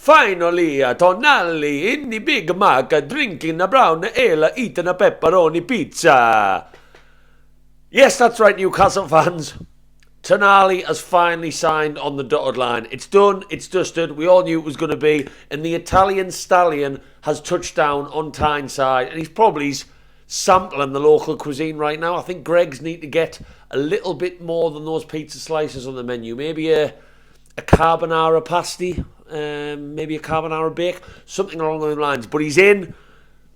Finally, Tonali in the Big Mac, drinking a brown ale, eating a pepperoni pizza. Yes, that's right, Newcastle fans. Tonali has finally signed on the dotted line. It's done, it's dusted, we all knew it was going to be, and the Italian stallion has touched down on Tyneside, and he's probably sampling the local cuisine right now. I think Greggs need to get a little bit more than those pizza slices on the menu. Maybe a carbonara pasty, maybe a carbonara bake, something along those lines. But he's in.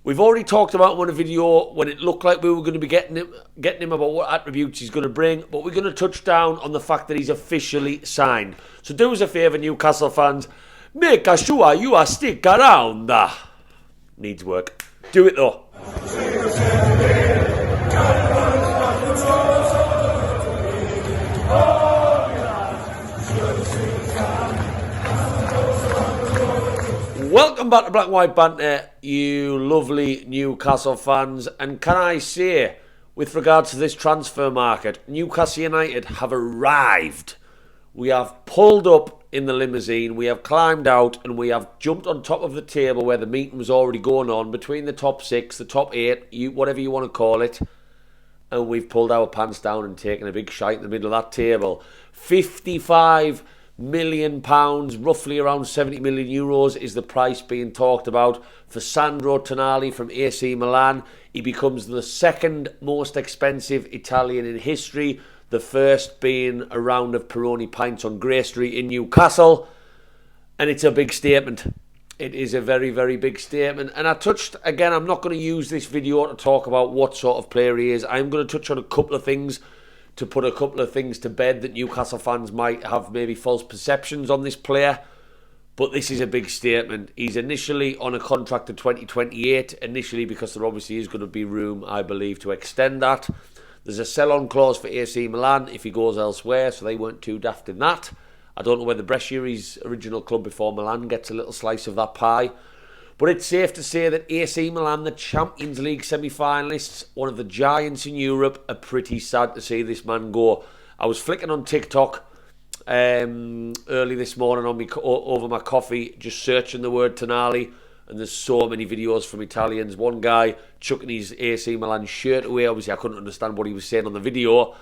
We've already talked about him on a video when it looked like we were going to be getting him about what attributes he's going to bring, but we're going to touch down on the fact that he's officially signed. So do us a favour, Newcastle fans, make sure you stick around. Needs work. Do it though. Welcome back to Black and White Banter, you lovely Newcastle fans. And can I say, with regards to this transfer market, Newcastle United have arrived. We have pulled up in the limousine, we have climbed out, and we have jumped on top of the table where the meeting was already going on between the top 6, the top 8, whatever you want to call it. And we've pulled our pants down and taken a big shite in the middle of that table. £55 million, roughly around 70 million euros, is the price being talked about for Sandro Tonali from AC Milan. He becomes the second most expensive Italian in history, the first being a round of Peroni pints on Grey Street in Newcastle. And it's a big statement. It is a very, very big statement. And I touched, again, I'm not going to use this video to talk about what sort of player he is. I'm going to touch on a couple of things to put a couple of things to bed that Newcastle fans might have maybe false perceptions on this player. But this is a big statement. He's initially on a contract to 2028, initially because there obviously is going to be room, I believe, to extend that. There's a sell-on clause for AC Milan if he goes elsewhere, so they weren't too daft in that. I don't know whether Brescia, his original club before Milan, gets a little slice of that pie. But it's safe to say that AC Milan, the Champions League semi-finalists, one of the giants in Europe, are pretty sad to see this man go. I was flicking on TikTok early this morning over my coffee, just searching the word Tonali, and there's so many videos from Italians. One guy chucking his AC Milan shirt away. Obviously, I couldn't understand what he was saying on the video,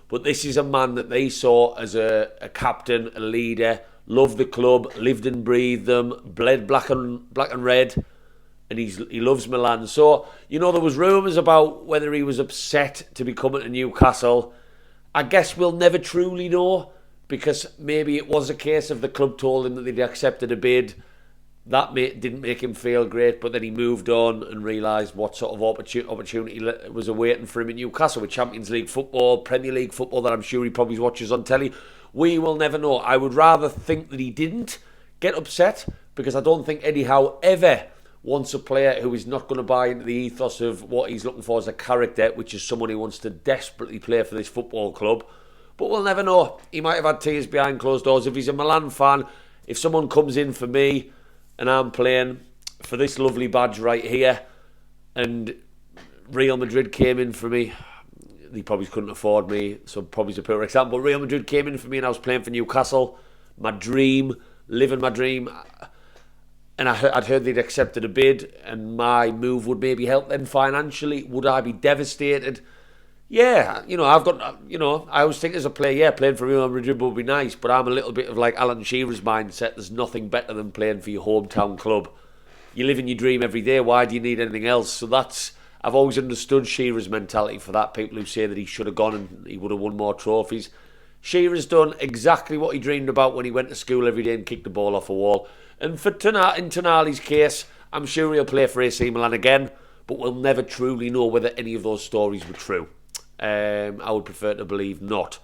but this is a man that they saw as a captain, a leader, loved the club, lived and breathed them, bled black and red, and he loves Milan. So, you know, there was rumours about whether he was upset to be coming to Newcastle. I guess we'll never truly know, because maybe it was a case of the club told him that they'd accepted a bid. That didn't make him feel great, but then he moved on and realised what sort of opportunity was awaiting for him in Newcastle with Champions League football, Premier League football that I'm sure he probably watches on telly. We will never know. I would rather think that he didn't get upset, because I don't think Eddie Howe ever wants a player who is not going to buy into the ethos of what he's looking for as a character, which is someone who wants to desperately play for this football club. But we'll never know. He might have had tears behind closed doors. If he's a Milan fan, if someone comes in for me and I'm playing for this lovely badge right here, and Real Madrid came in for me, they probably couldn't afford me, so probably a poor example. Real Madrid came in for me and I was playing for Newcastle, my dream, living my dream, and I'd heard they'd accepted a bid and my move would maybe help them financially. Would I be devastated? Yeah, you know, I always think as a player, yeah, playing for Real Madrid would be nice, but I'm a little bit of like Alan Shearer's mindset. There's nothing better than playing for your hometown club. You live in your dream every day. Why do you need anything else? So I've always understood Shearer's mentality for that. People who say that he should have gone and he would have won more trophies. Shearer's done exactly what he dreamed about when he went to school every day and kicked the ball off a wall. And in Tonali's case, I'm sure he'll play for AC Milan again, but we'll never truly know whether any of those stories were true. I would prefer to believe not.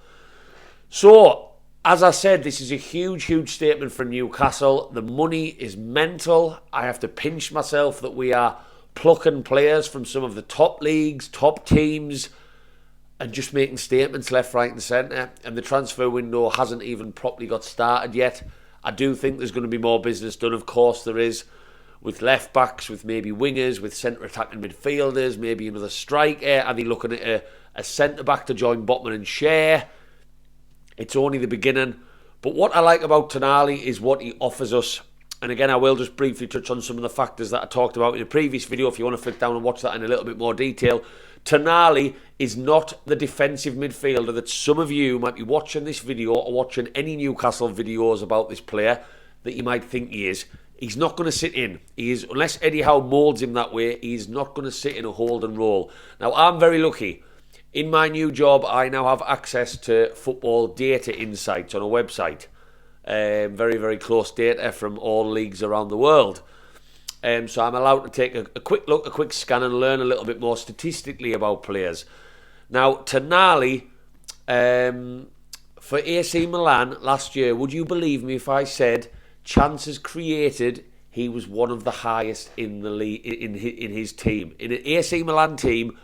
So, as I said, this is a huge, huge statement from Newcastle. The money is mental. I have to pinch myself that we are plucking players from some of the top leagues, top teams, and just making statements left, right and centre. And the transfer window hasn't even properly got started yet. I do think there's going to be more business done, of course there is, with left backs, with maybe wingers, with centre attacking midfielders, maybe another striker. Are they looking at a centre back to join Botman and Share? It's only the beginning. But what I like about Tonali is what he offers us. And again, I will just briefly touch on some of the factors that I talked about in a previous video if you want to flick down and watch that in a little bit more detail. Tonali is not the defensive midfielder that some of you might be watching this video or watching any Newcastle videos about this player that you might think he is. He's not going to sit in. He is, unless Eddie Howe moulds him that way, he's not going to sit in a hold and roll. Now, I'm very lucky. In my new job, I now have access to football data insights on a website. Very, very close data from all leagues around the world. So I'm allowed to take a quick look, a quick scan and learn a little bit more statistically about players. Now, Tonali, for AC Milan last year, would you believe me if I said chances created, he was one of the highest in the league, in his team. In an AC Milan team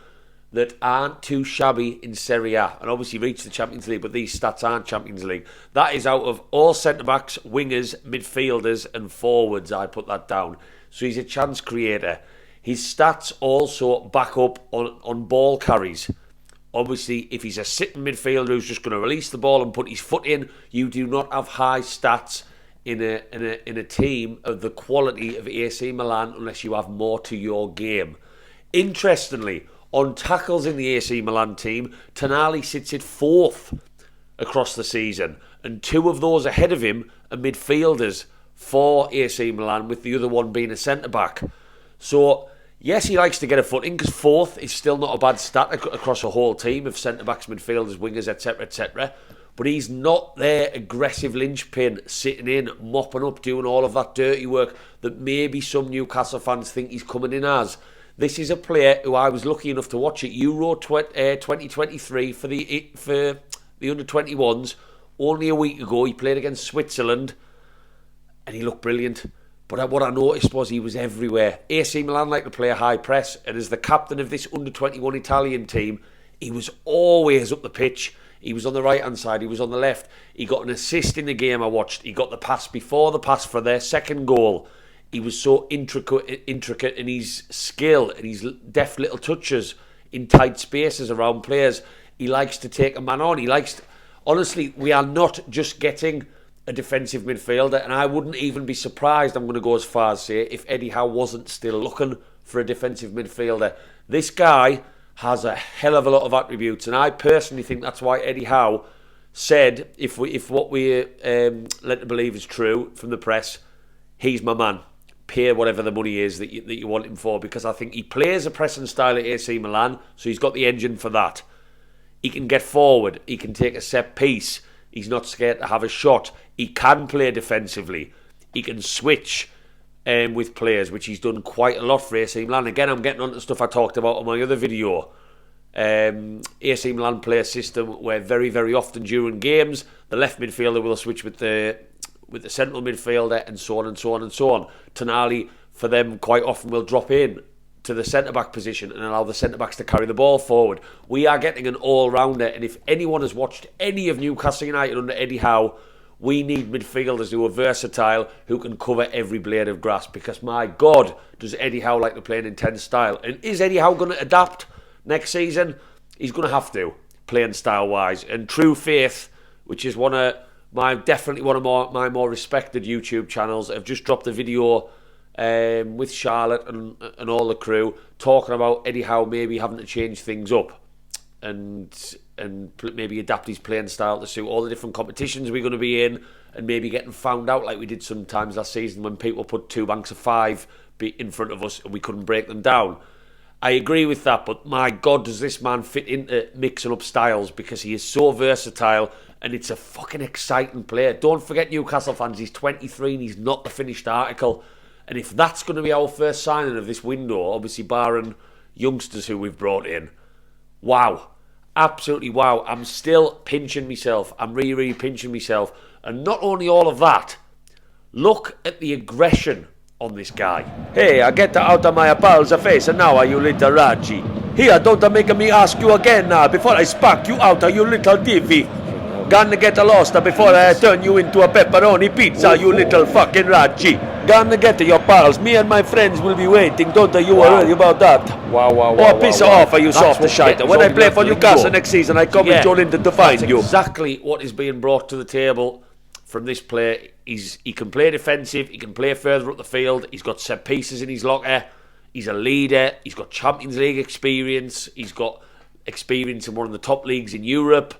that aren't too shabby in Serie A, and obviously reached the Champions League, but these stats aren't Champions League. That is out of all centre-backs, wingers, midfielders and forwards, I put that down. So he's a chance creator. His stats also back up on ball carries. Obviously, if he's a sitting midfielder who's just going to release the ball and put his foot in, you do not have high stats in a team of the quality of AC Milan unless you have more to your game. Interestingly, on tackles in the AC Milan team, Tonali sits at 4th across the season, and 2 of those ahead of him are midfielders for AC Milan, with the other one being a centre-back. So, yes, he likes to get a foot in, because 4th is still not a bad stat across a whole team of centre-backs, midfielders, wingers, etc., etc., but he's not their aggressive linchpin, sitting in, mopping up, doing all of that dirty work that maybe some Newcastle fans think he's coming in as. This is a player who I was lucky enough to watch at Euro 2023 for the under-21s. Only a week ago, he played against Switzerland, and he looked brilliant. But what I noticed was he was everywhere. AC Milan like to play a high press, and as the captain of this under-21 Italian team, he was always up the pitch. He was on the right-hand side, he was on the left. He got an assist in the game I watched. He got the pass before the pass for their second goal. He was so intricate in his skill and his deft little touches in tight spaces around players. He likes to take a man on. Honestly, we are not just getting a defensive midfielder, and I wouldn't even be surprised, I'm going to go as far as say, if Eddie Howe wasn't still looking for a defensive midfielder. This guy has a hell of a lot of attributes, and I personally think that's why Eddie Howe said, if what we led to believe is true from the press, he's my man. Pay whatever the money is that you want him for, because I think he plays a pressing style at AC Milan, so he's got the engine for that. He can get forward, he can take a set piece, he's not scared to have a shot, he can play defensively, he can switch with players, which he's done quite a lot for AC Milan. Again, I'm getting on to stuff I talked about on my other video. AC Milan play a system where very, very often during games, the left midfielder will switch with the central midfielder, and so on and so on and so on. Tonali, for them, quite often will drop in to the centre-back position and allow the centre-backs to carry the ball forward. We are getting an all-rounder, and if anyone has watched any of Newcastle United under Eddie Howe, we need midfielders who are versatile, who can cover every blade of grass, because my God, does Eddie Howe like to play an intense style. And is Eddie Howe going to adapt next season? He's going to have to, playing style-wise. And True Faith, which is definitely one of my more respected YouTube channels, have just dropped a video with Charlotte and all the crew talking about Eddie Howe maybe having to change things up and maybe adapt his playing style to suit all the different competitions we're going to be in, and maybe getting found out like we did sometimes last season when people put 2 banks of 5 in front of us and we couldn't break them down. I agree with that, but my God, does this man fit into mixing up styles, because he is so versatile and it's a fucking exciting player. Don't forget, Newcastle fans, he's 23 and he's not the finished article. And if that's going to be our first signing of this window, obviously barring youngsters who we've brought in, wow. Absolutely wow. I'm still pinching myself. I'm really pinching myself. And not only all of that, look at the aggression on this guy. Hey, I get out of my pal's face, and now are you little Raji? Here, don't make me ask you again now, before I spark you out of you little divvy. Gonna get lost before I turn you into a pepperoni pizza, you little fucking Raji. Gonna get your pals. Me and my friends will be waiting. Don't you worry about that. Wow. Piss off, you soft shite. When I play for Newcastle next season, I come with Joe Linton to find you. Exactly what is being brought to the table from this player. He can play defensive, he can play further up the field, he's got set pieces in his locker, he's a leader, he's got Champions League experience, he's got experience in one of the top leagues in Europe.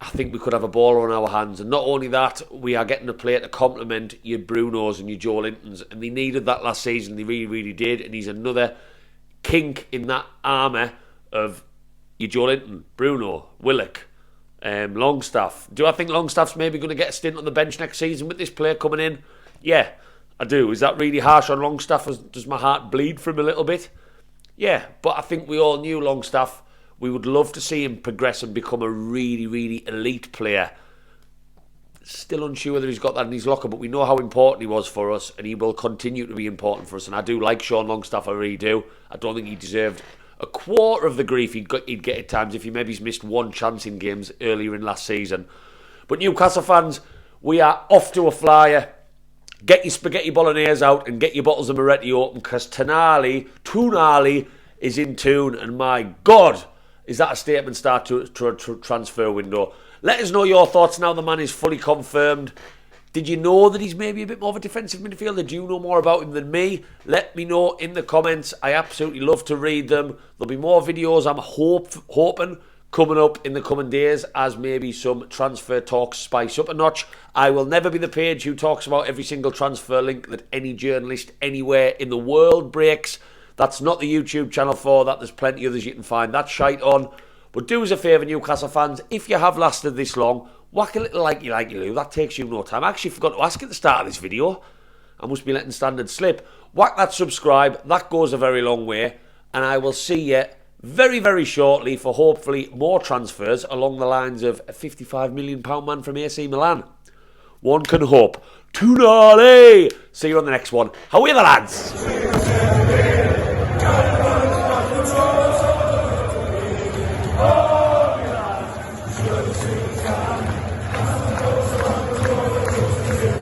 I think we could have a baller on our hands. And not only that, we are getting a player to complement your Brunos and your Joe Lintons. And they needed that last season. They really, really did. And he's another kink in that armour of your Joe Linton, Bruno, Willock, Longstaff. Do I think Longstaff's maybe going to get a stint on the bench next season with this player coming in? Yeah, I do. Is that really harsh on Longstaff? Does my heart bleed for him a little bit? Yeah, but I think we all knew Longstaff. We would love to see him progress and become a really, really elite player. Still unsure whether he's got that in his locker, but we know how important he was for us, and he will continue to be important for us. And I do like Sean Longstaff, I really do. I don't think he deserved a quarter of the grief he'd get at times if he maybe missed one chance in games earlier in last season. But Newcastle fans, we are off to a flyer. Get your spaghetti bolognese out and get your bottles of Moretti open, because Tonali is in tune, and my God, is that a statement start to a transfer window. Let us know your thoughts now the man is fully confirmed. Did you know that he's maybe a bit more of a defensive midfielder? Do you know more about him than me? Let me know in the comments. I absolutely love to read them. There'll be more videos I'm hoping coming up in the coming days as maybe some transfer talks spice up a notch. I will never be the page who talks about every single transfer link that any journalist anywhere in the world breaks. That's not the YouTube channel for that. There's plenty others you can find that shite on. But do us a favour, Newcastle fans, if you have lasted this long, whack a little like you do. That takes you no time. I actually forgot to ask at the start of this video. I must be letting standards slip. Whack that subscribe. That goes a very long way. And I will see you very, very shortly for hopefully more transfers along the lines of a £55 million man from AC Milan. One can hope. Tonali! See you on the next one. How are you, lads?